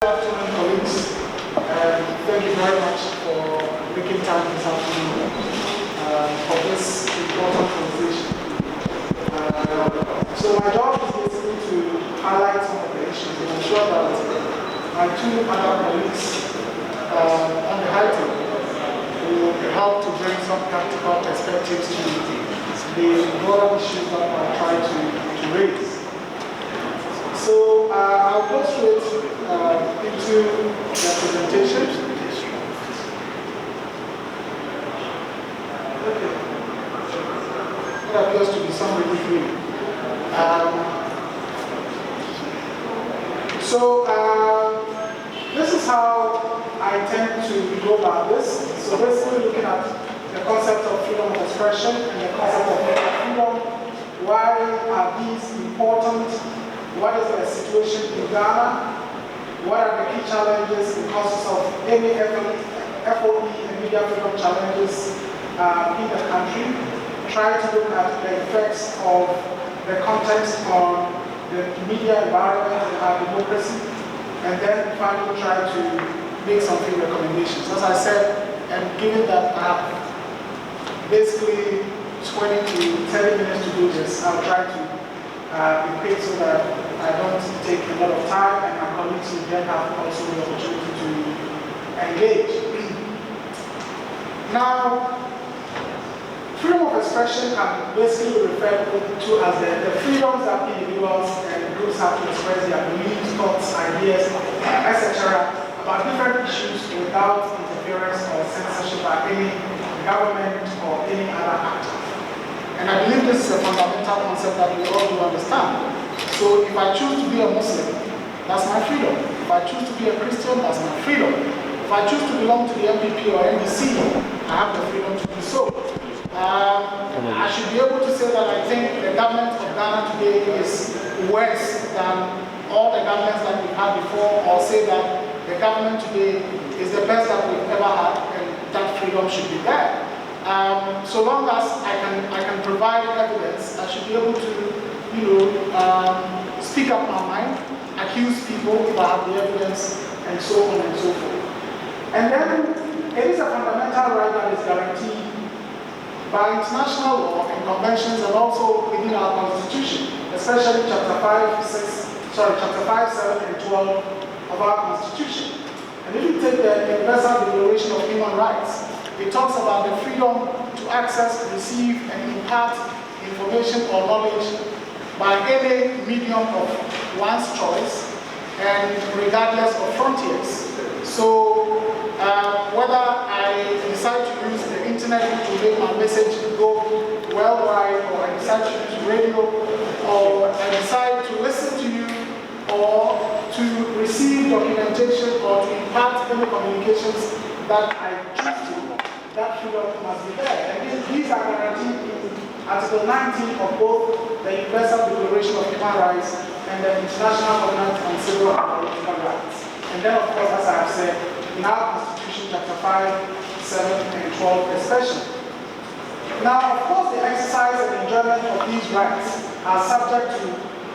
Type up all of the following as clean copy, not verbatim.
afternoon, colleagues. Thank you very much for making time this afternoon for this important conversation. So my job is basically to highlight some of the issues and ensure that my two other colleagues on the high table will help to bring some practical perspectives to the broader issues that I try to raise. So I'll go straight into the presentation. Okay. What appears to be some relief. This is how I tend to go about this. So basically looking at the concept of freedom of expression and the concept of freedom. Why are these important? What is the situation in Ghana? What are the key challenges and causes of any FOE and media freedom challenges in the country? Try to look at the effects of the context on the media environment and our democracy, and then finally try to make some few recommendations. As I said, and given that I have basically 20 to 30 minutes to do this, I'll try to be quick so that I don't take a lot of time and my colleagues will then have also the opportunity to engage. Now, freedom of expression can basically refer to as the freedoms that individuals and groups have to express their beliefs, thoughts, ideas, etc. about different issues without interference or censorship by any government or any other actor. And I believe this is a fundamental concept that we all do understand. So if I choose to be a Muslim, that's my freedom. If I choose to be a Christian, that's my freedom. If I choose to belong to the MPP or MDC, I have the freedom to do so. I should be able to say that I think the government of Ghana today is worse than all the governments that we've had before, or say that the government today is the best that we've ever had, and that freedom should be there. So long as I can provide evidence, I should be able to, speak up my mind, accuse people if I have the evidence, and so on and so forth. And then it is a fundamental right that is guaranteed by international law and conventions, and also within our constitution, especially chapter 5, 7, and 12 of our constitution. And if you take the Universal Declaration of Human Rights, it talks about the freedom to access, receive, and impart information or knowledge by any medium of one's choice and regardless of frontiers. So whether I decide to use the internet to make my message go worldwide, or I decide to use radio, or I decide to listen to you, or to receive documentation, or to impart any communications that I choose to, that freedom must be there. And these are guaranteed in Article 19 of both the Universal Declaration of Human Rights and the International Covenant on Civil and Political Rights. And then, of course, as I have said, in our Constitution, chapter 5, 7, and 12 especially. Now, of course, the exercise and enjoyment of these rights are subject to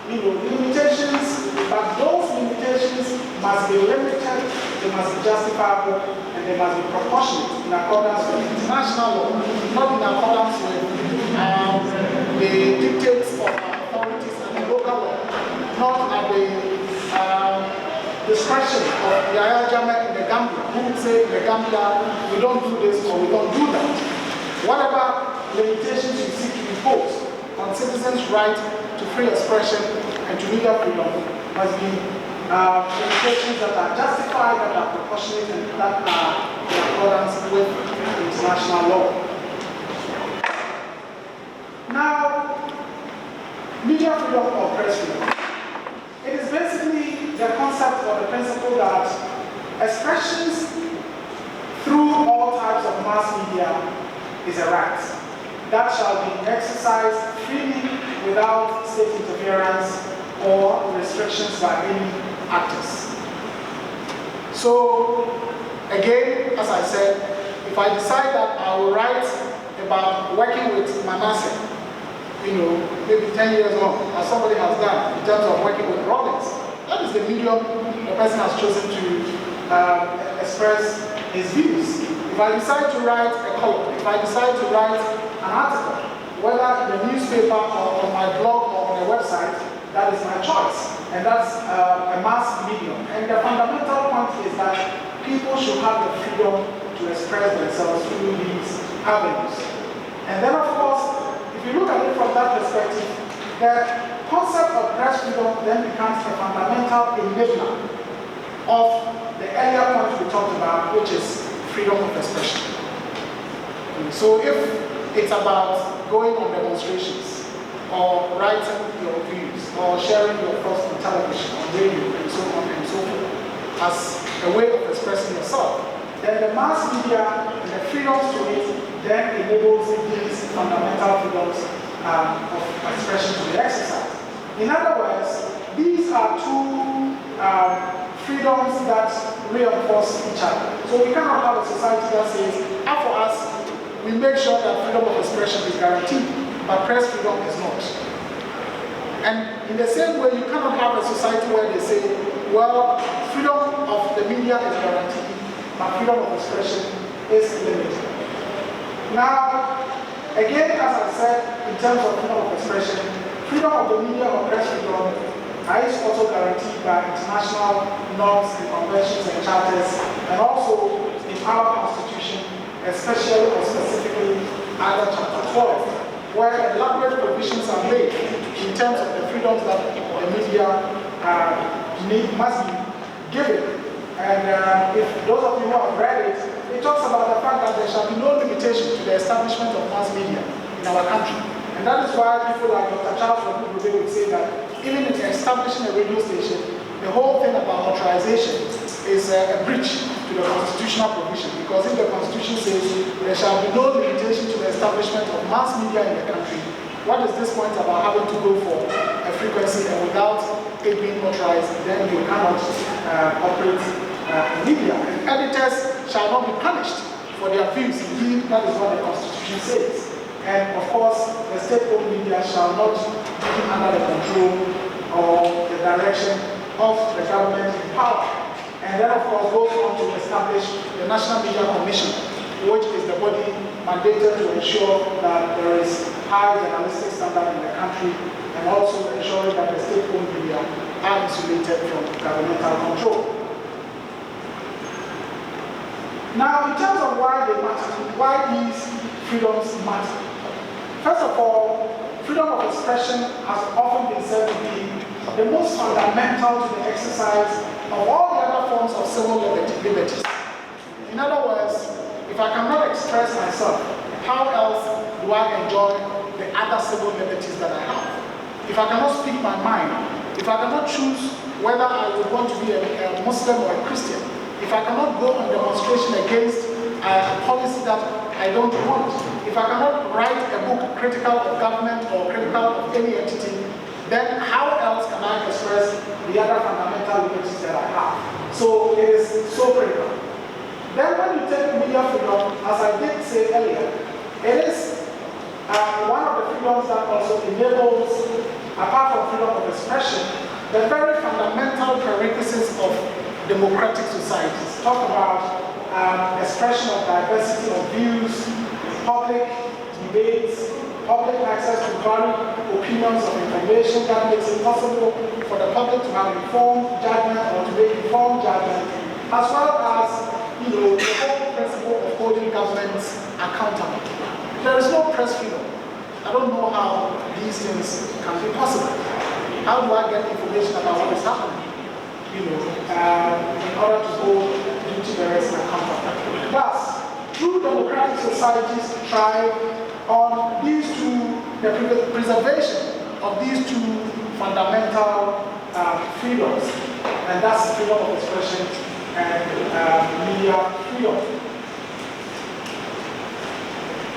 limitations, but those limitations must be limited, they must be justifiable, and they must be proportionate in accordance with international law, not in accordance with the dictates of our authorities and the local law, not at the discretion of the Yahya Jammeh in the Gambia, who would say in the Gambia, we don't do this or we don't do that. Whatever limitations you seek to impose on citizens' right to free expression and to media freedom must be limitations that are justified, that are proportionate, and that are in accordance with international law. Now, media freedom or press freedom. It is basically the concept or the principle that expressions through all types of mass media is a right that shall be exercised freely without state interference or restrictions by any actors. So, again, as I said, if I decide that I will write about working with Manasseh, maybe 10 years on, as somebody has done in terms of working with Rollins, that is the medium the person has chosen to express his views. If I decide to write a column, if I decide to write an article, whether in the newspaper or on my blog or on a website, that is my choice. And that's a mass medium. And the fundamental point is that people should have the freedom to express themselves through these avenues. And then, of course, if you look at it from that perspective, the concept of press freedom then becomes a fundamental enabler of the earlier point we talked about, which is freedom of expression. So if it's about going on demonstrations, or writing your views, or sharing your thoughts on television, on radio, and so on and so forth, as a way of expressing yourself, then the mass media and the freedoms to it then enables these fundamental freedoms of expression to be exercised. In other words, these are two freedoms that reinforce each other. So we cannot have a society that says, for us, we make sure that freedom of expression is guaranteed, but press freedom is not. And in the same way, you cannot have a society where they say, well, freedom of the media is guaranteed, but freedom of expression is limited. Now, again, as I said, in terms of freedom of expression, freedom of the media or press freedom is also guaranteed by international norms and conventions and charters, and also in our constitution, especially or specifically under Chapter 12, where elaborate provisions are made in terms of the freedoms that the media must be given. And if those of you who have read it, it talks about the fact that there shall be no limitation to the establishment of mass media in our country. And that is why people like Dr. Charles Rodriguez would say that even in establishing a radio station, the whole thing about authorization is a breach to the constitutional provision, because if the Constitution says there shall be no limitation to the establishment of mass media in the country, what is this point about having to go for a frequency and without it being authorized, then you cannot operate media? And editors shall not be punished for their views. Indeed, that is what the Constitution says. And of course, the state-owned media shall not be under the control or the direction of the government in power. And then, of course, goes on to establish the National Media Commission, which is the body mandated to ensure that there is high journalistic standard in the country, and also ensuring that the state-owned media are insulated from governmental control. Now, in terms of why they matter, why these freedoms matter. First of all, freedom of expression has often been said to be the most fundamental to the exercise of all the other forms of civil liberties. In other words, if I cannot express myself, how else do I enjoy the other civil liberties that I have? If I cannot speak my mind, if I cannot choose whether I would want to be a Muslim or a Christian, if I cannot go on demonstration against a policy that I don't want, if I cannot write a book critical of government or critical of any entity, then how else can I express the other fundamental liberties that I have? So it is so critical. Then when you take media freedom, as I did say earlier, it is one of the freedoms that also enables, apart from freedom of expression, the very fundamental prerequisites of democratic societies. Talk about expression of diversity of views, public debates, public access to varied opinions of information that makes it possible for the public to have informed judgment or to make informed judgment, as well as the whole principle of holding governments accountable. There is no press freedom. I don't know how these things can be possible. How do I get information about what is happening? In order to hold duty bearers accountable. Thus, true democratic societies thrive on these two, the preservation of these two fundamental freedoms, and that's freedom of expression and media freedom.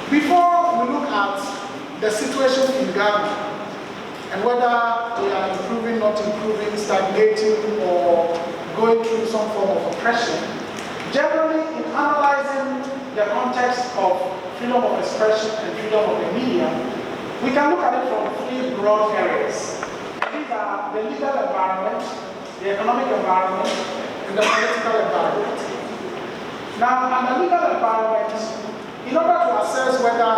Before we look at the situation in Ghana and whether we are improving, not improving, stagnating, or going through some form of oppression, generally in analyzing the context of freedom of expression and freedom of the media, we can look at it from three broad areas. These are the legal environment, the economic environment, and the political environment. Now, under legal environment, in order to assess whether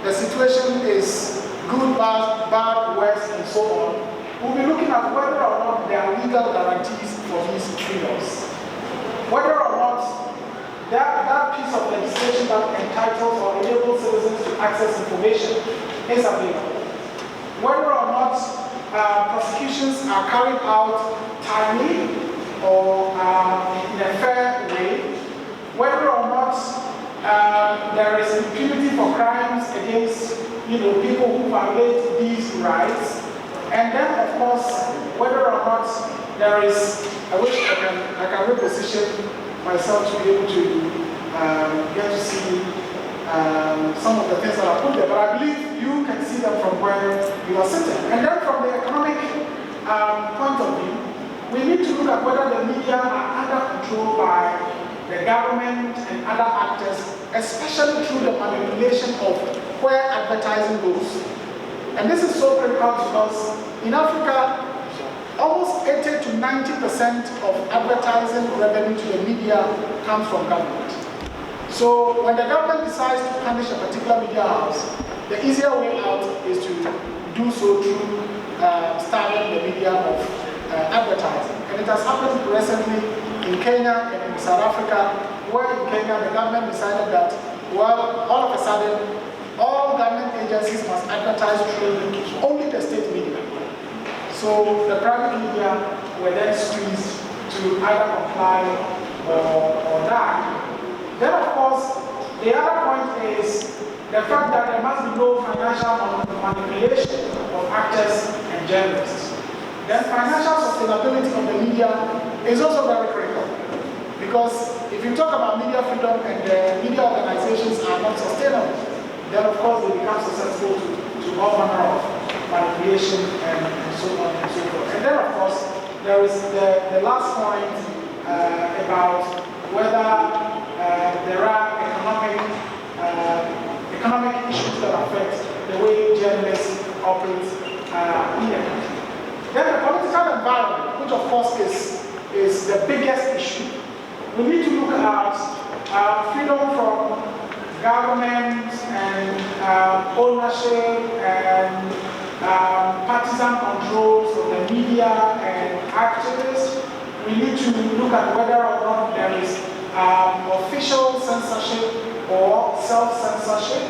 the situation is good, bad, worse, and so on, we'll be looking at whether or not there are legal guarantees for these freedoms. Whether or not that piece of legislation that entitles or enables citizens to access information is available. Whether or not prosecutions are carried out timely or in a fair way. Whether or not there is impunity for crimes against people who violate these rights. And then, of course, whether or not there is, I wish I can reposition myself to be able to get to see some of the things that are put there, but I believe you can see them from where you are sitting. And then from the economic point of view, we need to look at whether the media are under control by the government and other actors, especially through the manipulation of where advertising goes. And this is so critical because in Africa, almost 80 to 90% of advertising revenue to the media comes from government. So when the government decides to punish a particular media house, the easier way out is to do so through starving the media of advertising. And it has happened recently in Kenya and in South Africa, where in Kenya the government decided that, well, all of a sudden, all government agencies must advertise through only the state media. So the private media were then squeezed to either comply or die. Then, of course, the other point is the fact that there must be no financial manipulation of actors and journalists. Then financial sustainability of the media is also very critical. Because if you talk about media freedom and the media organizations are not sustainable, then of course they become susceptible to all manner of manipulation and so on and so forth. And then of course there is the last point about whether there are economic issues that affect the way journalists operate in the country. Then the political environment, which of course is the biggest issue. We need to look at freedom from government and ownership and partisan controls of the media and activists. We need to look at whether or not there is official censorship or self-censorship.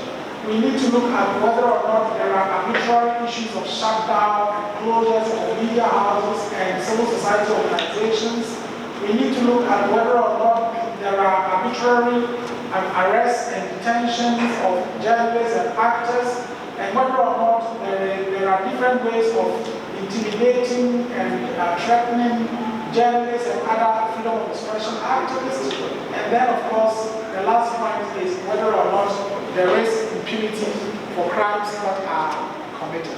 We need to look at whether or not there are arbitrary issues of shutdown and closures of media houses and civil society organizations. We need to look at whether or not there are arbitrary arrests and detentions of journalists and actors, and whether or not there are different ways of intimidating and threatening journalists and other freedom of expression activists. And then, of course, the last point is whether or not there is impunity for crimes that are committed.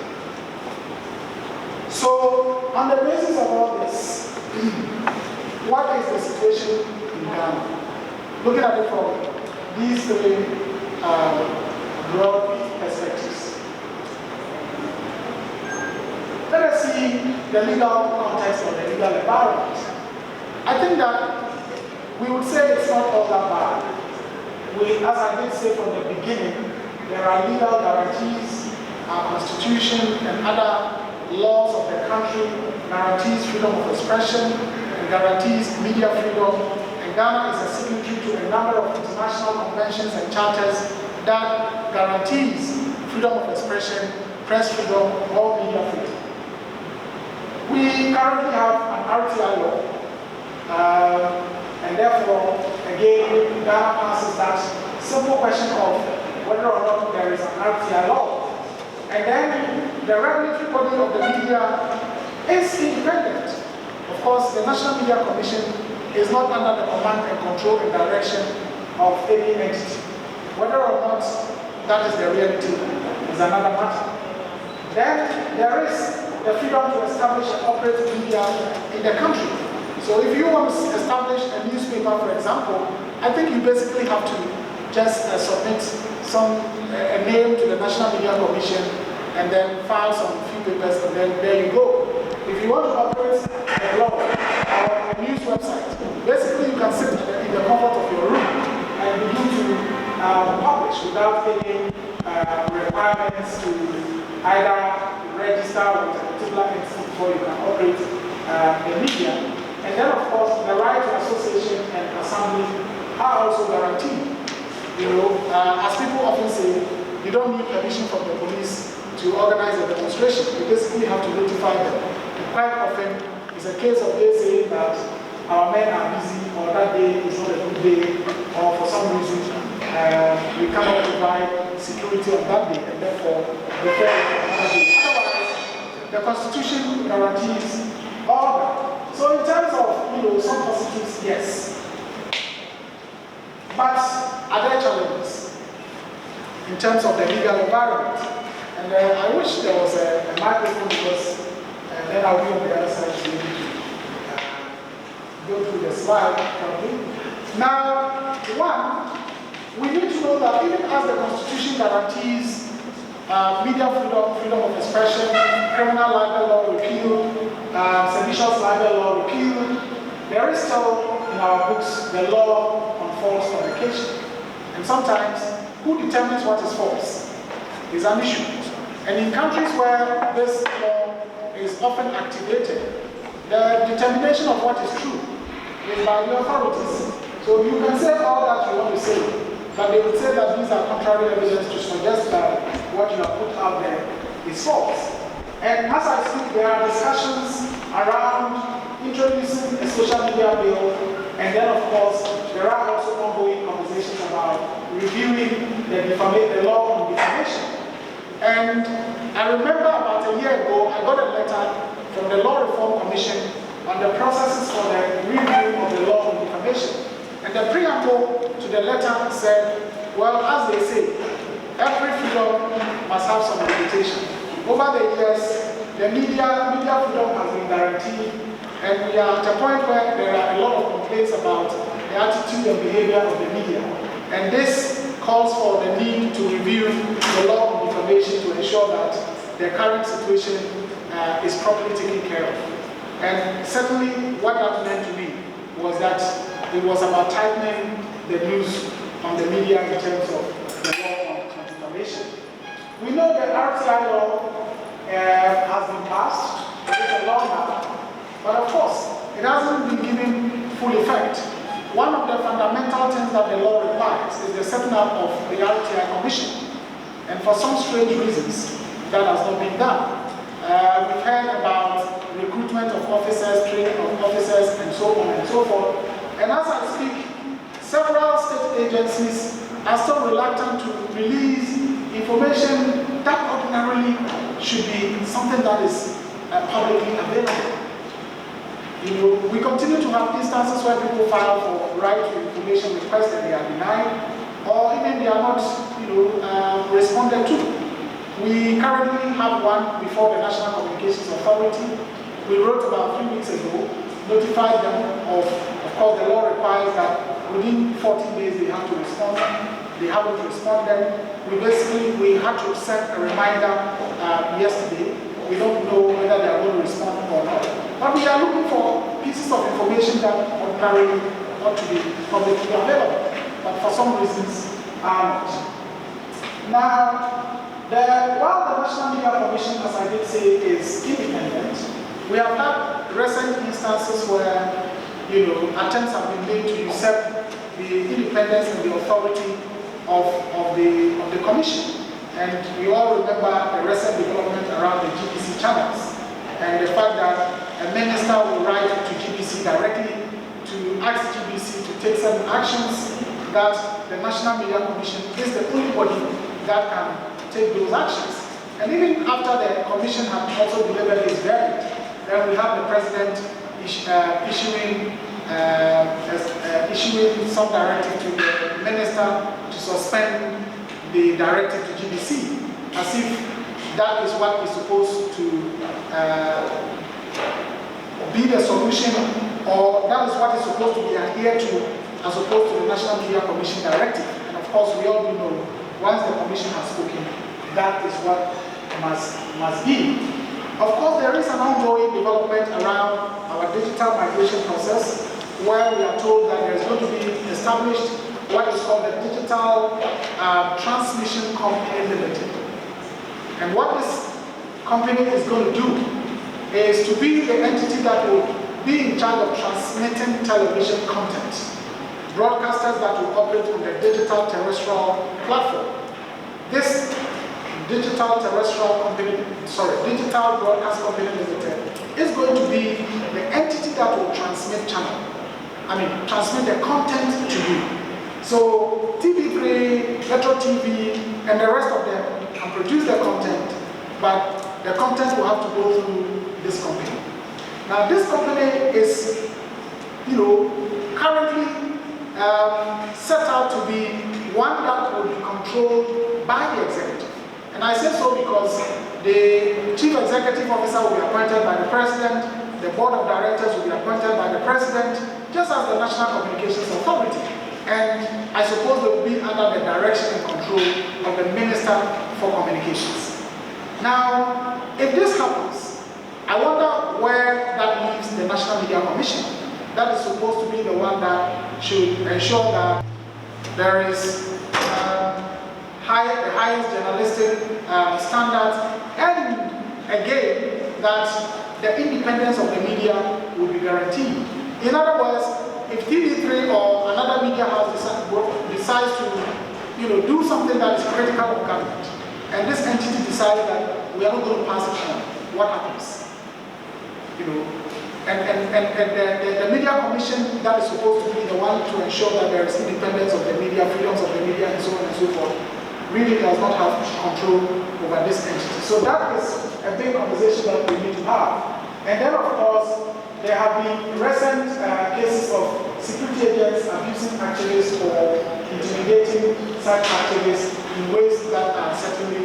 So, on the basis of all this, what is the situation in Ghana? Looking at it from these three broad perspectives. Let us see the legal context or the legal environment. I think that we would say it's not all that bad. As I did say from the beginning, there are legal guarantees, our constitution and other laws of the country guarantees freedom of expression and guarantees media freedom. And Ghana is a signatory to a number of international conventions and charters that guarantees freedom of expression, press freedom, or media freedom. We currently have an RTI law, and therefore, again, Ghana passes that simple question of whether or not there is an RTI law. And then the regulatory body of the media is independent. Of course, the National Media Commission is not under the command and control and direction of any entity. Whether or not that is the reality is another matter. Then there is the freedom to establish and operate media in the country. So if you want to establish a newspaper, for example, I think you basically have to just submit a name to the National Media Commission and then file some few papers, and then there you go. If you want to operate a blog, a news website. Basically, you can sit in the comfort of your room and begin to publish without any requirements to either register with a particular entity before you can operate the media. And then, of course, the right to association and assembly are also guaranteed. You know, as people often say, you don't need permission from the police to organize a demonstration. You basically have to notify them. And quite often, it's a case of they saying that our men are busy, or that day is not a good day, or for some reason we cannot provide security on that day, and therefore refer it to another day. Otherwise, the Constitution guarantees all that. So in terms of some positives, yes. But are there challenges in terms of the legal environment? And I wish there was a microphone, because then I'll be on the other side to be able to go through the slide properly. Now, one, we need to know that even as the Constitution guarantees media freedom of expression, criminal libel law repealed, seditious libel law repealed, there is still in our books the law on false fabrication. And sometimes, who determines what is false is an issue. And in countries where this law is often activated, the determination of what is true is by the authorities. So you can say all that you want to say, but they would say that these are contrary evidence to suggest that what you have put out there is false. And as I speak, there are discussions around introducing a social media bill, and then of course there are also ongoing conversations about reviewing the law on defamation. And I remember about a year ago, I got a letter from the Law Reform Commission on the processes for the review of the law on defamation. And the preamble to the letter said, well, as they say, every freedom must have some limitation. Over the years, the media freedom has been guaranteed, and we are at a point where there are a lot of complaints about the attitude and behavior of the media. And this calls for the need to review the law on defamation to ensure that the current situation is properly taken care of. And certainly what that meant to me was that it was about tightening the news on the media in terms of the law on defamation. We know the RTI law has been passed. It is a law now. But of course, it hasn't been given full effect. One of the fundamental things that the law requires is the setting up of the RTI Commission. And for some strange reasons, that has not been done. We've heard about recruitment of officers, training of officers, and so on and so forth. And as I speak, several state agencies are still reluctant to release information that ordinarily should be something that is publicly available. We continue to have instances where people file for right to information requests and they are denied, or even they are not responded to. We currently have one before the National Communications Authority. We wrote about 3 weeks ago, notified them of course the law requires that within 14 days they have to respond. They haven't responded. We had to send a reminder yesterday. We don't know whether they are going to respond or not. But we are looking for pieces of information that ordinarily ought to be publicly available, but for some reasons are not. Now, while the National Media Commission, as I did say, is independent, we have had recent instances where attempts have been made to usurp the independence and the authority of the Commission. And we all remember the recent development around the GBC channels and the fact that a minister will write to GBC directly to ask GBC to take certain actions, that the National Media Commission is the only body that can take those actions. And even after the Commission had also delivered its verdict, then we have the President issuing some directive to the minister to suspend the directive to GBC, as if that is what is supposed to be the solution, or that is what is supposed to be adhered to, as opposed to the National Media Commission directive. And of course, we all do know, once the Commission has spoken, that is what must be. Of course, there is an ongoing development around our digital migration process, where we are told that there is going to be established what is called the Digital Transmission Company Limited. And what this company is going to do is to be the entity that will be in charge of transmitting television content, broadcasters that will operate on the digital terrestrial platform. This Digital Broadcast Company Limited is going to be the entity that will transmit the content to you. So TV3, Metro TV, and the rest of them can produce the content, but the content will have to go through this company. Now, this company is, currently set out to be one that will be controlled by the executive. And I say so because the chief executive officer will be appointed by the president, the board of directors will be appointed by the president, just as the National Communications Authority. And I suppose they will be under the direction and control of the Minister for Communications. Now, if this happens, I wonder where that leaves the National Media Commission. That is supposed to be the one that should ensure that there is the highest journalistic standards, and again, that the independence of the media will be guaranteed. In other words, if TV3 or another media house decides to do something that is critical of government, and this entity decides that we are not going to pass it on, what happens? And the Media Commission that is supposed to be the one to ensure that there is independence of the media, freedoms of the media, and so on and so forth, really does not have control over this entity. So that is a big conversation that we need to have. And then, of course, there have been recent cases of security agents abusing activists or intimidating such activists in ways that are certainly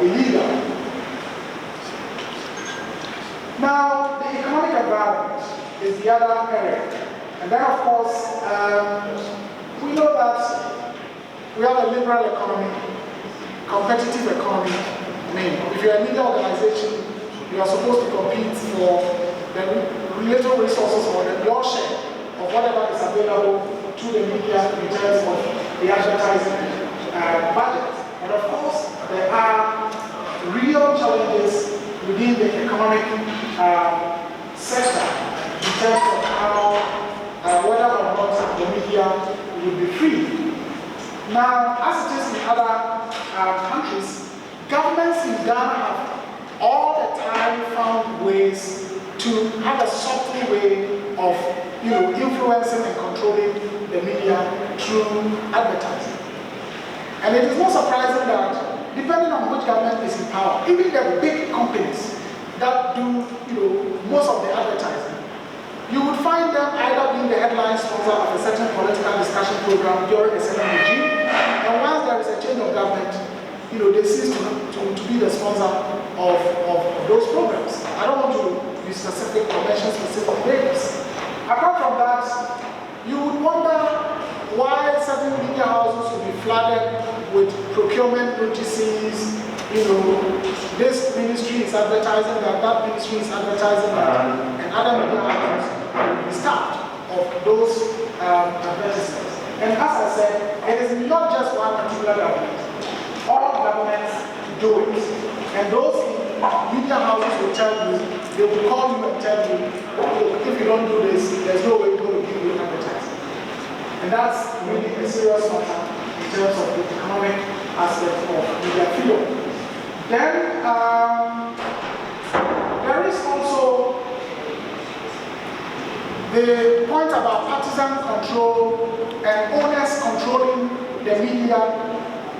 illegal. Now, the economic environment is the other area. And then, of course, we know that we have a liberal economy, competitive economy. If you're a media organization, you are supposed to compete for the little resources or your share of whatever is available to the media in terms of the advertising budget. And of course, there are real challenges within the economic sector in terms of how, whether or not the media will be free. Now, as it is in other countries, governments in Ghana have all the time found ways to have a subtle way of influencing and controlling the media through advertising. And it is not surprising that depending on which government is in power, even the big companies that do most of the advertising, you would find them either being the headline sponsor of a certain political discussion program during a certain regime, and once there is a change of government, they cease to be the sponsor of those programs. I don't want to be specific or mention specific names. Apart from that, you would wonder why certain media houses will be flooded with procurement notices. This ministry is advertising that ministry is advertising that, and other media houses will be staffed of those advertisements. And as I said, it is not just one particular government. All governments do it. And those media houses will tell you, they will call you and tell you, if you don't do this, there's no way we're going to give you advertising. And that's really a serious matter in terms of the economic aspect of media freedom. Then there is also the point about partisan control and owners controlling the media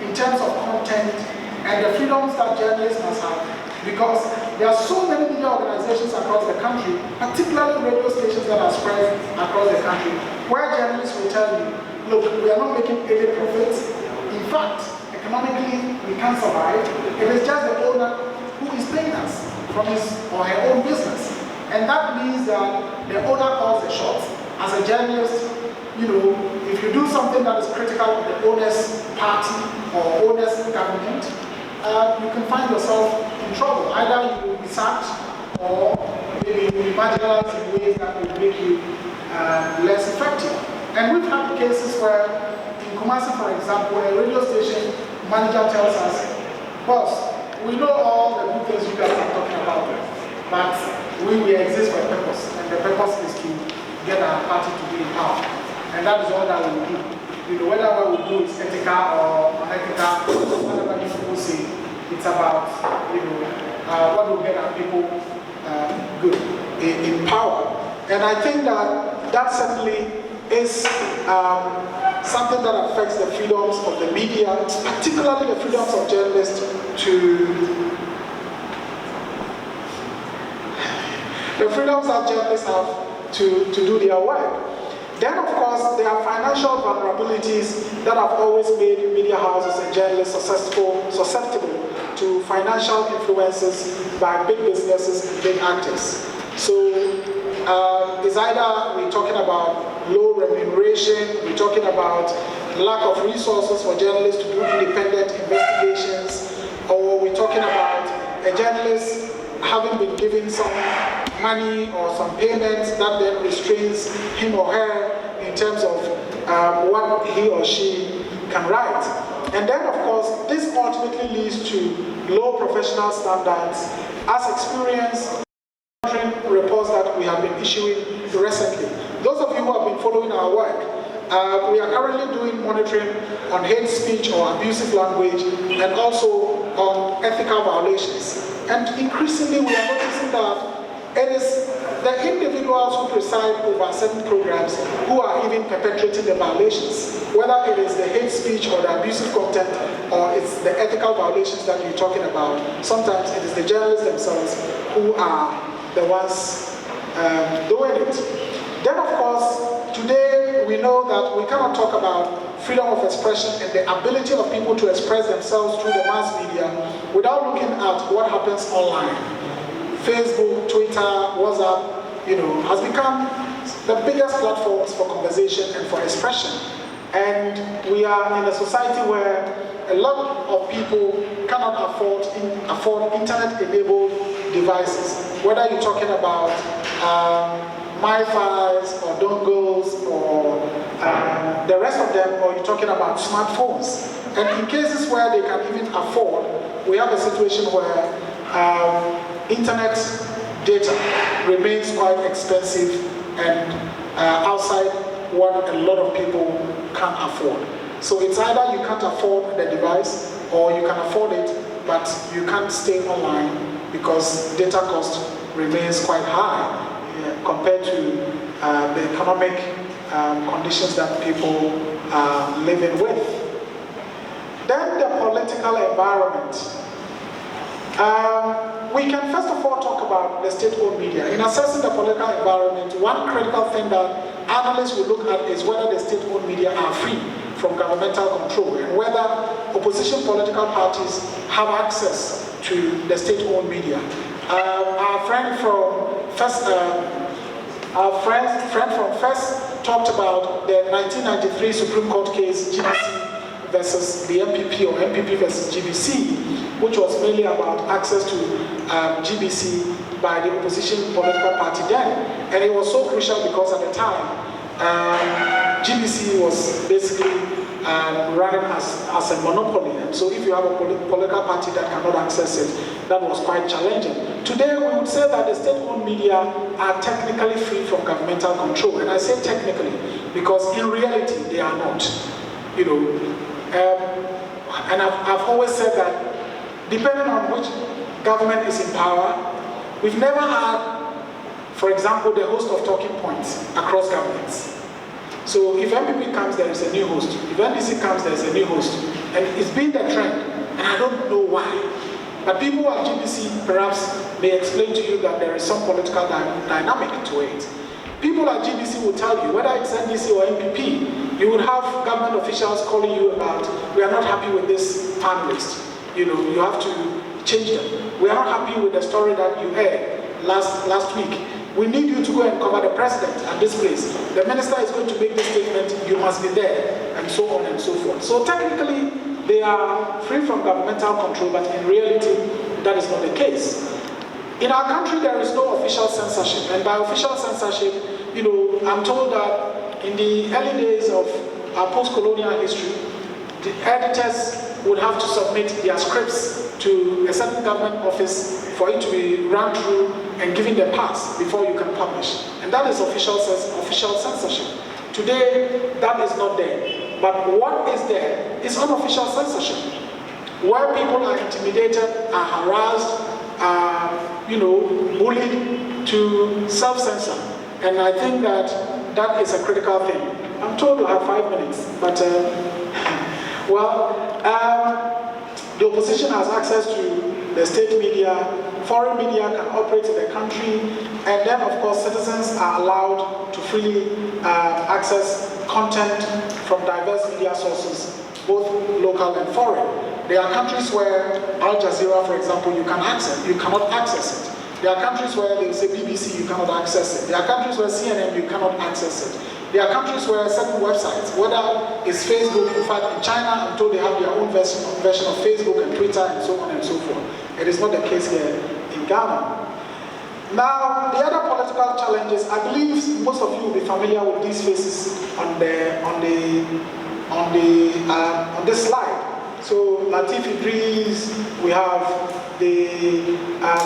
in terms of content and the freedoms that journalists must have. Because there are so many media organizations across the country, particularly radio stations that are spread across the country, where journalists will tell you, look, we are not making any profits. In fact, economically, we can't survive. It is just the owner who is paying us from his or her own business. And that means that the owner calls the shots. As a journalist, if you do something that is critical of the owner's party or owner's government, you can find yourself in trouble. Either you will be sacked, or maybe you marginalized in ways that will make you less effective. And we've had cases where, in Kumasi, for example, a radio station manager tells us, boss, we know all the good things you guys are talking about, but we exist for a purpose, and the purpose is to get our party to be in power. And that is all that we do. You know, whether what we do is ethical or unethical, whatever you people say, it's about, you know, what will get our people good in power. And I think that certainly is something that affects the freedoms of the media, particularly the freedoms of journalists the freedoms that journalists have to do their work. Then, of course, there are financial vulnerabilities that have always made media houses and journalists susceptible to financial influences by big businesses and big actors. So, it's either we're talking about low remuneration, we're talking about lack of resources for journalists to do independent investigations, or we're talking about a journalist having been given some money or some payments that then restrains him or her in terms of what he or she can write. And then, of course, this ultimately leads to low professional standards, as experienced reports that we have been issuing recently. Those of you who have been following our work, we are currently doing monitoring on hate speech or abusive language, and also on ethical violations. And increasingly we are noticing that it is the individuals who preside over certain programs who are even perpetrating the violations, whether it is the hate speech or the abusive content, or it's the ethical violations that you're talking about. Sometimes it is the journalists themselves who are the ones doing it. Then, of course, today we know that we cannot talk about freedom of expression and the ability of people to express themselves through the mass media without looking at what happens online. Facebook, Twitter, WhatsApp, you know, has become the biggest platforms for conversation and for expression. And we are in a society where a lot of people cannot afford internet-enabled devices. Whether you're talking about MiFis or dongles or the rest of them, or you're talking about smartphones. And in cases where they can even afford, we have a situation where internet data remains quite expensive and outside what a lot of people can afford. So it's either you can't afford the device, or you can afford it, but you can't stay online because data cost remains quite high compared to the economic conditions that people are living with. Then the political environment. We can first of all talk about the state-owned media. In assessing the political environment, one critical thing that analysts will look at is whether the state-owned media are free from governmental control, and whether opposition political parties have access to the state-owned media. Our friend from FIRST talked about the 1993 Supreme Court case, GBC versus the MPP, or MPP versus GBC, which was mainly about access to GBC by the opposition political party then. And it was so crucial because at the time, GBC was basically running as a monopoly. And so if you have a political party that cannot access it, that was quite challenging. Today we would say that the state-owned media are technically free from governmental control. And I say technically because in reality they are not. You know, and I've always said that depending on which government is in power, we've never had, for example, the host of talking points across governments. So if MPP comes, there is a new host. If NDC comes, there is a new host. And it's been the trend, and I don't know why. But people at GBC perhaps may explain to you that there is some political dynamic to it. People at GBC will tell you, whether it's NDC or MPP, you would have government officials calling you about, we are not happy with this panelist. You know, you have to change them. We are not happy with the story that you heard last week. We need you to go and cover the president at this place. The minister is going to make this statement, you must be there, and so on and so forth. So technically, they are free from governmental control, but in reality, that is not the case. In our country, there is no official censorship, and by official censorship, I'm told that in the early days of our post-colonial history, the editors would have to submit their scripts to a certain government office for it to be run through and given the pass before you can publish. And that is official censorship. Today, that is not there. But what is there is unofficial censorship, where people are intimidated, are harassed, are bullied to self-censor. And I think that is a critical thing. I'm told to have 5 minutes, but the opposition has access to the state media, foreign media can operate in the country, and then of course citizens are allowed to freely access content from diverse media sources, both local and foreign. There are countries where Al Jazeera, for example, you cannot access it. There are countries where they say BBC, you cannot access it. There are countries where CNN, you cannot access it. There are countries where certain websites, whether it's Facebook, in fact in China, I'm told they have their own version of Facebook and Twitter and so on and so forth. It is not the case here in Ghana. Now, the other political challenges, I believe most of you will be familiar with these faces on this slide. So Latif Idris, we have the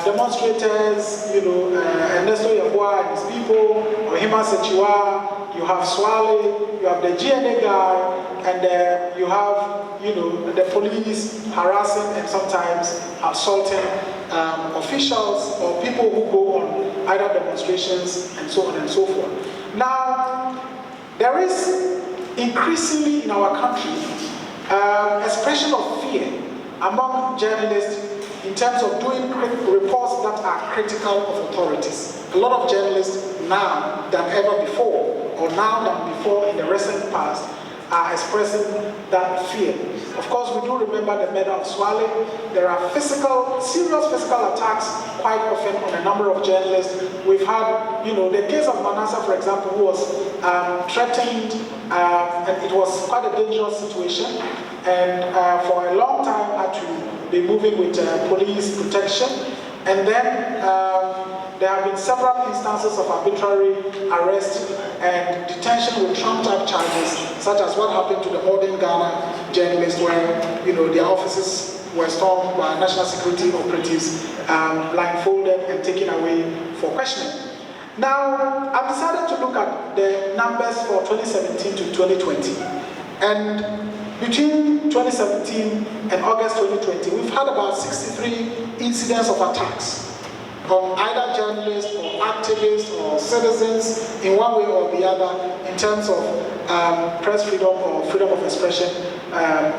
demonstrators, Ernesto Yabua and his people, Ohima Sechiwa, you have Swale, you have the GNA guy, and you have, the police harassing and sometimes assaulting officials or people who go on either demonstrations and so on and so forth. Now, there is increasingly in our country expression of fear among journalists in terms of doing reports that are critical of authorities. A lot of journalists now than ever before, or now than before in the recent past, are expressing that fear. Of course, we do remember the murder of Swale. There are serious physical attacks quite often on a number of journalists. We've had, the case of Manasseh, for example, who was threatened, and it was quite a dangerous situation, and for a long time had to be moving with police protection. And then there have been several instances of arbitrary arrest and detention with trumped-up charges, such as what happened to the Modern Ghana journalists, where their offices were stormed by national security operatives, blindfolded and taken away for questioning. Now, I've decided to look at the numbers for 2017 to 2020, and between 2017 and August 2020, we've had about 63 incidents of attacks on either journalists or activists or citizens in one way or the other in terms of press freedom or freedom of expression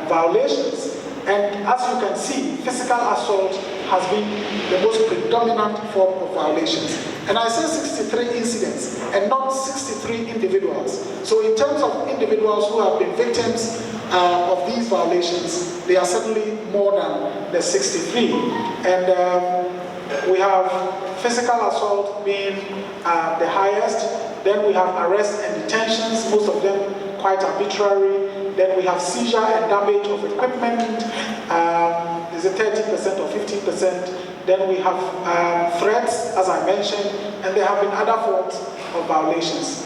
violations. And as you can see, physical assault has been the most predominant form of violations. And I say 63 incidents and not 63 individuals. So in terms of individuals who have been victims of these violations, they are certainly more than the 63. And we have physical assault being the highest. Then we have arrests and detentions, most of them quite arbitrary. Then we have seizure and damage of equipment. Is it 30% or 15%? Then we have threats, as I mentioned, and there have been other forms of violations.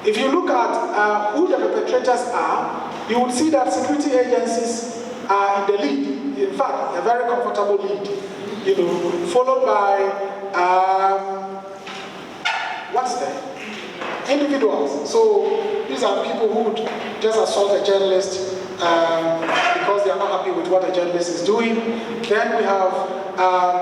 If you look at who the perpetrators are, you would see that security agencies are in the lead. In fact, a very comfortable lead. Followed by individuals. So these are people who would just assault a journalist because they are not happy with what a journalist is doing. Then we have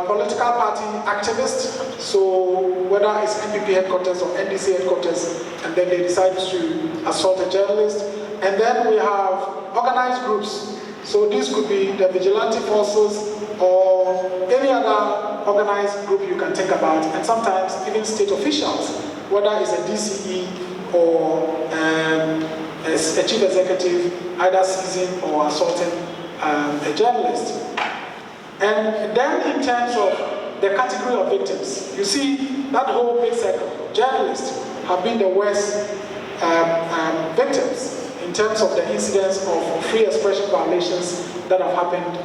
political party activists. So whether it's NPP headquarters or NDC headquarters, and then they decide to assault a journalist. And then we have organized groups. So these could be the vigilante forces or any other organized group you can think about, and sometimes even state officials, whether it's a DCE or a chief executive, either seizing or assaulting a journalist. And then in terms of the category of victims, you see that whole big circle. Journalists have been the worst victims in terms of the incidents of free expression violations that have happened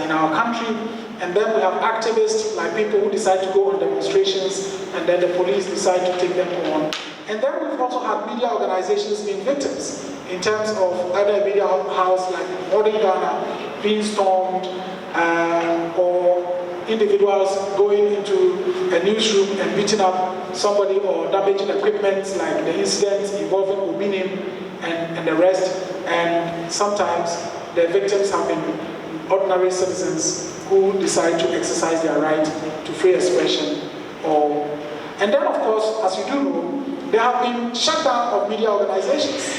in our country. And then we have activists, like people who decide to go on demonstrations, and then the police decide to take them on. And then we've also had media organizations being victims, in terms of either a media house like Modern Ghana being stormed, or individuals going into a newsroom and beating up somebody or damaging equipment, like the incident involving Obinim and the rest. And sometimes the victims have been ordinary citizens who decide to exercise their right to free expression. And then, of course, as you do know, there have been shutdown of media organizations.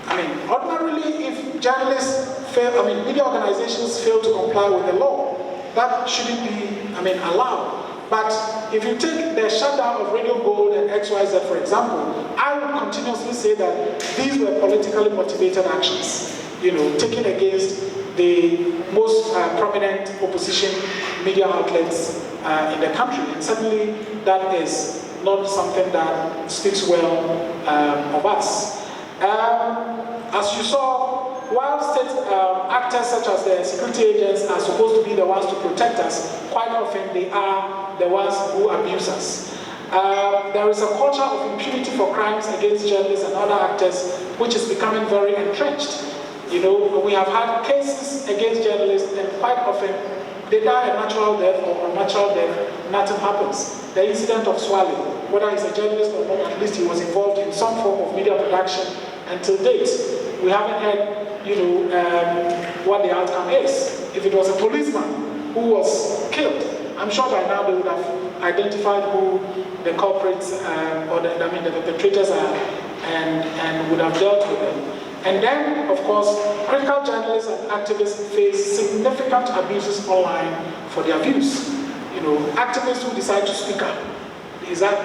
I mean, ordinarily, if journalists fail, media organizations fail to comply with the law, that shouldn't be, allowed. But if you take the shutdown of Radio Gold and XYZ, for example, I would continuously say that these were politically motivated actions, taken against the most prominent opposition media outlets in the country. And certainly that is not something that speaks well of us. As you saw, while state actors such as the security agents are supposed to be the ones to protect us, quite often they are the ones who abuse us. There is a culture of impunity for crimes against journalists and other actors, which is becoming very entrenched. We have had cases against journalists, and quite often they die a natural death or unnatural death, nothing happens. The incident of Swale, whether he's a journalist or not, at least he was involved in some form of media production. Until date, we haven't heard, what the outcome is. If it was a policeman who was killed, I'm sure by now they would have identified who the culprits or the perpetrators are, and would have dealt with them. And then, of course, critical journalists and activists face significant abuses online for their views. Activists who decide to speak up. Is that,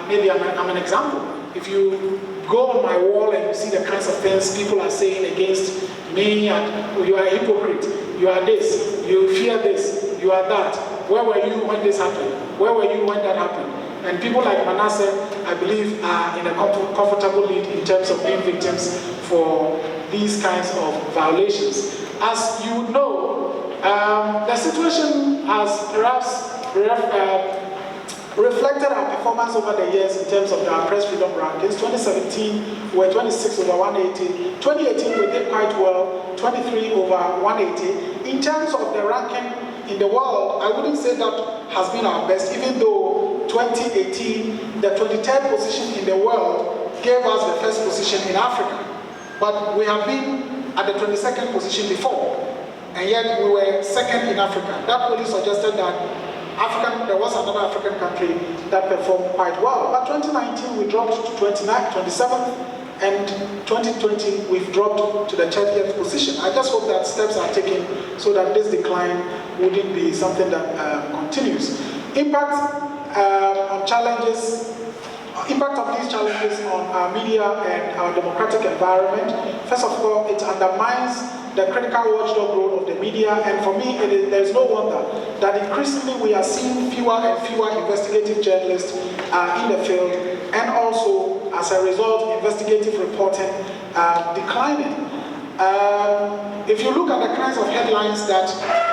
maybe I'm an example. If you go on my wall and you see the kinds of things people are saying against me, and you are a hypocrite, you are this, you fear this, you are that. Where were you when this happened? Where were you when that happened? And people like Manasseh, I believe, are in a comfortable lead in terms of being victims for these kinds of violations. As you know, the situation has perhaps reflected our performance over the years in terms of our press freedom rankings. 2017, we were 26 over 180. 2018, we did quite well, 23 over 180. In terms of the ranking in the world, I wouldn't say that has been our best, even though 2018, the 23rd position in the world gave us the first position in Africa. But we have been at the 22nd position before, and yet we were second in Africa. That really suggested that there was another African country that performed quite well. But 2019, we dropped to 27th, and 2020, we've dropped to the 30th position. I just hope that steps are taken so that this decline wouldn't be something that continues. Impact of these challenges on our media and our democratic environment. First of all, it undermines the critical watchdog role of the media, and for me, there's no wonder that increasingly we are seeing fewer and fewer investigative journalists in the field, and also, as a result, investigative reporting declining. If you look at the kinds of headlines that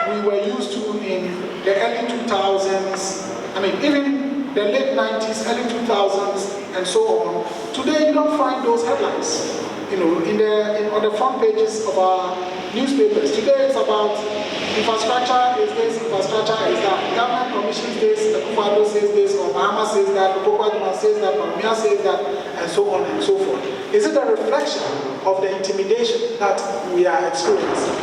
we were used to in the early 2000s, even the late 90s, early 2000s, and so on, today you don't find those headlines. On the front pages of our newspapers. Today it's about infrastructure is this, infrastructure is that. Government commissions this, the Kufado says this, or Bahama says that, the Bokwaduma says that, Bamia says that, and so on and so forth. Is it a reflection of the intimidation that we are experiencing?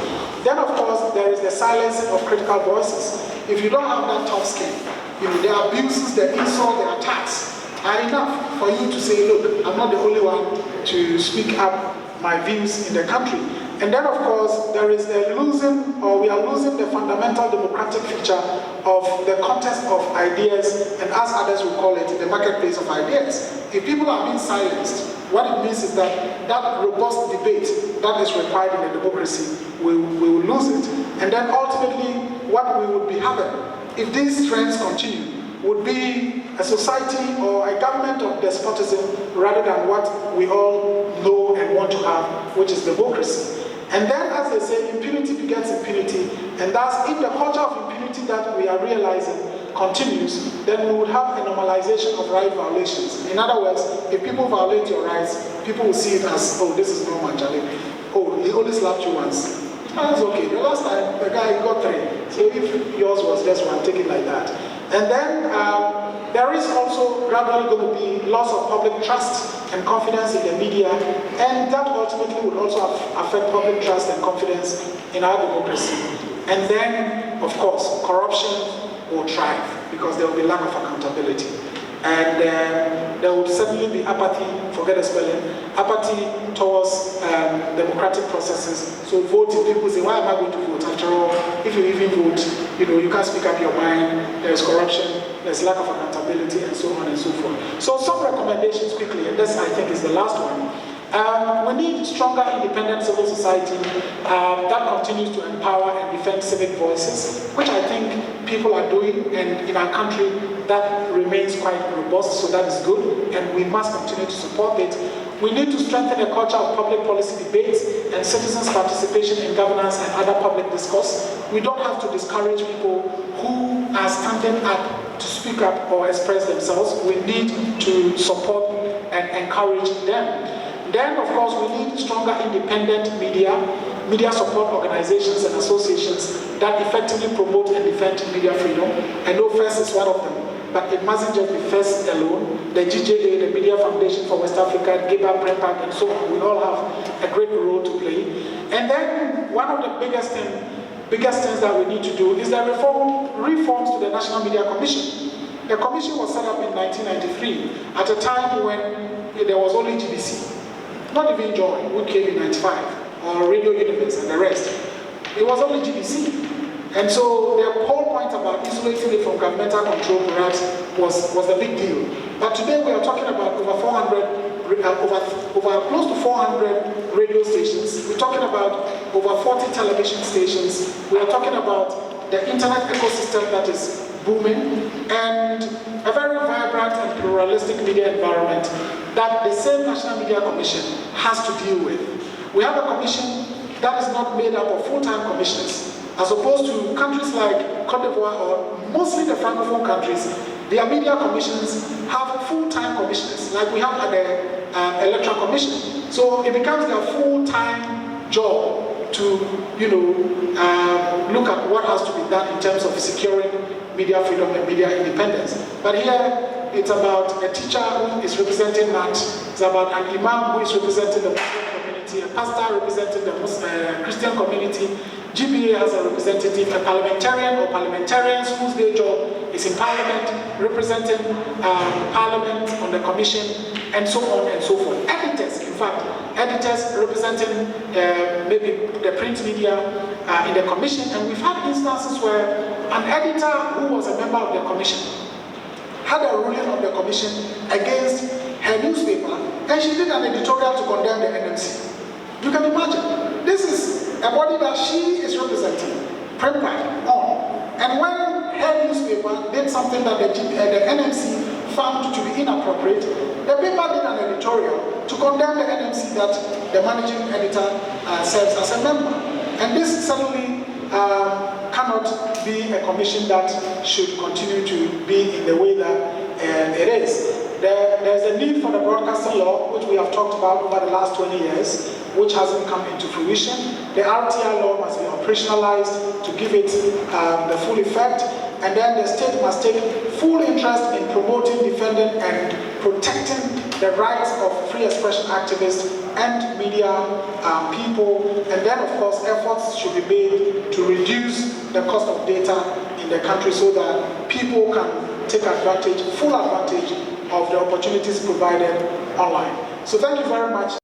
Then, of course, there is the silencing of critical voices. If you don't have that tough skin, the abuses, the insults, the attacks are enough for you to say, look, I'm not the only one to speak up my views in the country. And then, of course, there is we are losing the fundamental democratic feature of the contest of ideas, and as others will call it, the marketplace of ideas. If people are being silenced, what it means is that that robust debate that is required in a democracy, we will lose it. And then ultimately, what we would be having, if these trends continue, would be a society or a government of despotism rather than what we all know and want to have, which is democracy. And then, as they say, impunity begets impunity, and thus, if the culture of impunity that we are realizing continues, then we would have a normalization of right violations. In other words, if people violate your rights, people will see it as, oh, this is normal, Charlie. Oh, he only slapped you once. That's okay. The last time, the guy got 3. So if yours was just 1, take it like that. And then there is also gradually going to be loss of public trust and confidence in the media, and that ultimately would also affect public trust and confidence in our democracy. And then, of course, corruption will thrive because there will be lack of accountability. And there will certainly be apathy, forget the spelling, apathy towards democratic processes. So voting, people say, why am I going to vote? After all, if you even vote, you can't speak up your mind, there's corruption, there's lack of accountability, and so on and so forth. So some recommendations quickly, and this I think is the last one. We need stronger independent civil society that continues to empower and defend civic voices, which I think people are doing, and in our country that remains quite robust, so that is good, and we must continue to support it. We need to strengthen a culture of public policy debates and citizens' participation in governance and other public discourse. We don't have to discourage people who are standing up to speak up or express themselves. We need to support and encourage them. Then, of course, we need stronger independent media support organizations and associations that effectively promote and defend media freedom. I know FIRST is one of them, but it mustn't just be FIRST alone. The GJA, the Media Foundation for West Africa, Ebert, Friedrich, and so on, we all have a great role to play. And then, one of the biggest things that we need to do is the reforms to the National Media Commission. The commission was set up in 1993 at a time when there was only GBC. Not even Joy, who came in 95, or Radio Universe and the rest. It was only GBC. And so the whole point about isolating it from governmental control perhaps was a big deal. But today we are talking about over close to 400 radio stations. We're talking about over 40 television stations. We are talking about the internet ecosystem that is booming, and a very vibrant and pluralistic media environment that the same National Media Commission has to deal with. We have a commission that is not made up of full-time commissioners, as opposed to countries like Cote d'Ivoire or mostly the Francophone countries. Their media commissions have full-time commissioners, like we have at the Electoral Commission. So it becomes their full-time job to, look at what has to be done in terms of securing media freedom and media independence. But here, it's about a teacher who is representing NAT, it's about an imam who is representing the Muslim community, a pastor representing the Christian community, GBA has a representative, a parliamentarian or parliamentarians whose day job is in parliament, representing parliament on the commission, and so on and so forth. Editors, in fact, editors representing maybe the print media in the commission, and we've had instances where an editor who was a member of the commission had a ruling of the commission against her newspaper, and she did an editorial to condemn the NMC. You can imagine, this is a body that she is representing, Friedrich, on. And when her newspaper did something that the NMC found to be inappropriate, the paper did an editorial to condemn the NMC that the managing editor serves as a member. And this certainly cannot be a commission that should continue to be in the way that it is. There's a need for the broadcasting law, which we have talked about over the last 20 years, which hasn't come into fruition. The RTI law must be operationalized to give it the full effect, and then the state must take full interest in promoting, defending, and protecting the rights of free expression activists and media people, and then of course efforts should be made to reduce the cost of data in the country so that people can take advantage, full advantage of the opportunities provided online. So thank you very much.